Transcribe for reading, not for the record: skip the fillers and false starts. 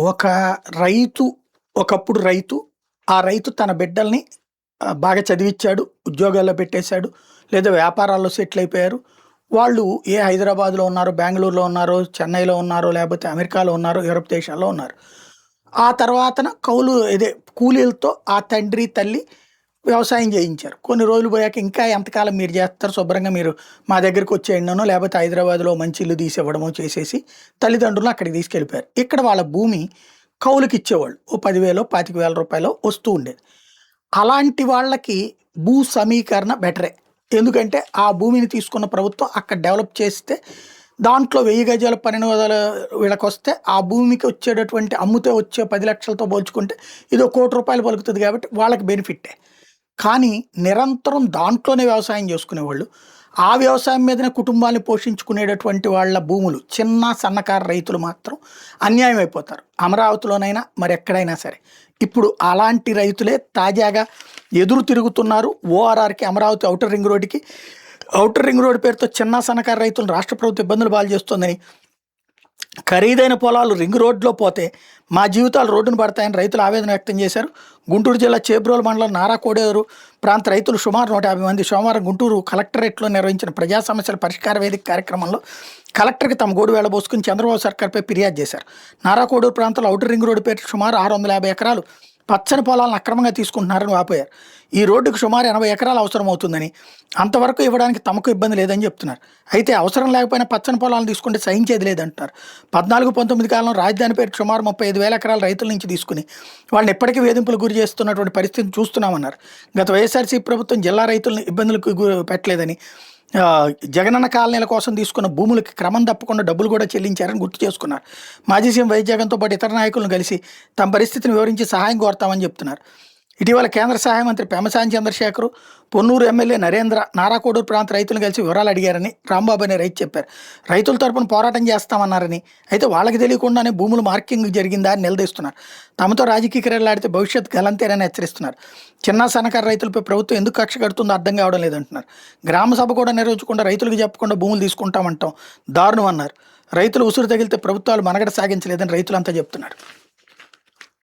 ఒక రైతు ఒకప్పుడు రైతు, ఆ రైతు తన బిడ్డల్ని బాగా చదివిచ్చాడు, ఉద్యోగాల్లో పెట్టేశాడు, లేదా వ్యాపారాల్లో సెటిల్ అయిపోయారు. వాళ్ళు హైదరాబాద్‌లో ఉన్నారో, బెంగుళూరులో ఉన్నారో, చెన్నైలో ఉన్నారో, లేకపోతే అమెరికాలో ఉన్నారో, యూరప్ దేశాల్లో ఉన్నారు. ఆ తర్వాతన కౌలు కూలీలతో ఆ తండ్రి, తల్లి వ్యవసాయం చేయించారు. కొన్ని రోజులు పోయాక ఇంకా ఎంతకాలం మీరు చేస్తారు, శుభ్రంగా మీరు మా దగ్గరికొచ్చేయండనో, లేకపోతే హైదరాబాద్‌లో మంచి ఇల్లు తీసివ్వడమో చేసేసి తల్లిదండ్రులను అక్కడికి తీసుకెళ్ళిపోయారు. ఇక్కడ వాళ్ళ భూమి కౌలుకిచ్చేవాళ్ళు. ఓ 10,000 రూ. 25,000 వస్తూ ఉండేది. అలాంటి వాళ్ళకి భూ సమీకరణ బెటరే. ఎందుకంటే ఆ భూమిని తీసుకున్న ప్రభుత్వం అక్కడ డెవలప్ చేస్తే దాంట్లో 1000 గజాలు 12,000 వీళ్ళకొస్తే ఆ భూమికి వచ్చేటటువంటి అమ్మితే వచ్చే 10,00,000తో పోల్చుకుంటే ఇదో ₹1,00,00,000 పలుకుతుంది కాబట్టి వాళ్ళకి బెనిఫిట్టే. కానీ నిరంతరం దాంట్లోనే వ్యవసాయం చేసుకునేవాళ్ళు, ఆ వ్యవసాయం మీదనే కుటుంబాన్ని పోషించుకునేటటువంటి వాళ్ళ భూములు చిన్న, సన్నకారు రైతులు మాత్రం అన్యాయం అయిపోతారు. అమరావతిలోనైనా మరెక్కడైనా సరే. ఇప్పుడు అలాంటి రైతులే తాజాగా ఎదురు తిరుగుతున్నారు. ఓఆర్ఆర్‌కి, అమరావతి ఔటర్ రింగ్ రోడ్డుకి. ఔటర్ రింగ్ రోడ్ పేరుతో చిన్న, సన్నకారు రైతులను రాష్ట్ర ప్రభుత్వం ఇబ్బందులు పాలు చేస్తోందని, ఖరీదైన పొలాలు రింగ్ రోడ్లో పోతే మా జీవితాలు రోడ్డున పడతాయని రైతులు ఆవేదన వ్యక్తం చేశారు. గుంటూరు జిల్లా చేబ్రోలు మండలం నారాకోడేరు ప్రాంత రైతులు సుమారు 150 మంది సోమవారం గుంటూరు కలెక్టరేట్లో నిర్వహించిన ప్రజా సమస్యల పరిష్కార వేదిక కార్యక్రమంలో కలెక్టర్కి తమ గోడు వేళబోసుకుని చంద్రబాబు సర్కార్పై ఫిర్యాదు చేశారు. నారాకోడూరు ప్రాంతంలో ఔటర్ రింగ్ రోడ్డు పేరు సుమారు 650 ఎకరాలు పచ్చని పొలాలను అక్రమంగా తీసుకుంటున్నారని వాపోయారు. ఈ రోడ్డుకు సుమారు 80 ఎకరాలు అవసరం అవుతుందని, అంతవరకు ఇవ్వడానికి తమకు ఇబ్బంది లేదని చెప్తున్నారు. అయితే అవసరం లేకపోయినా పచ్చని పొలాలను తీసుకుంటే సహించేది లేదంటున్నారు. 14-19 కాలంలో రాజధాని పేరు సుమారు 35,000 ఎకరాల రైతుల నుంచి తీసుకుని వాళ్ళని ఎప్పటికీ వేధింపులకు గురి చేస్తున్నటువంటి పరిస్థితిని చూస్తున్నామన్నారు. గత వైఎస్ఆర్సీపీ ప్రభుత్వం జిల్లా రైతులను ఇబ్బందులకు పెట్టలేదని, జగనన్న కాలనీల కోసం తీసుకున్న భూములకి క్రమం తప్పకుండా డబ్బులు కూడా చెల్లించారని గుర్తు చేసుకున్నారు. మాజీ సీఎం వైఎస్ జగన్తో పాటు ఇతర నాయకులను కలిసి తమ పరిస్థితిని వివరించి సహాయం కోరతామని చెప్తున్నారు. ఇటీవల కేంద్ర సహాయ మంత్రి పెమ్మసాని చంద్రశేఖర్, పొన్నూరు ఎమ్మెల్యే నరేంద్ర నారాకోడూరు ప్రాంత రైతులను కలిసి వివరాలు అడిగారని రాంబాబు అనే రైతు చెప్పారు. రైతుల తరపున పోరాటం చేస్తామన్నారని, అయితే వాళ్ళకి తెలియకుండానే భూములు మార్కింగ్ జరిగిందా అని నిలదీస్తున్నారు. తమతో రాజకీయ క్రీడలాడితే భవిష్యత్ గలంతేనని హెచ్చరిస్తున్నారు. చిన్న, సన్నకారు రైతులపై ప్రభుత్వం ఎందుకు కక్ష కడుతుందో అర్థం కావడం లేదంటున్నారు. గ్రామ సభ కూడా నిర్వహించకుండా రైతులకు చెప్పకుండా భూములు తీసుకుంటామంటాం దారుణం అన్నారు. రైతులు ఉసురు తగిలితే ప్రభుత్వాలు మనగడ సాగించలేదని రైతులంతా చెప్తున్నారు.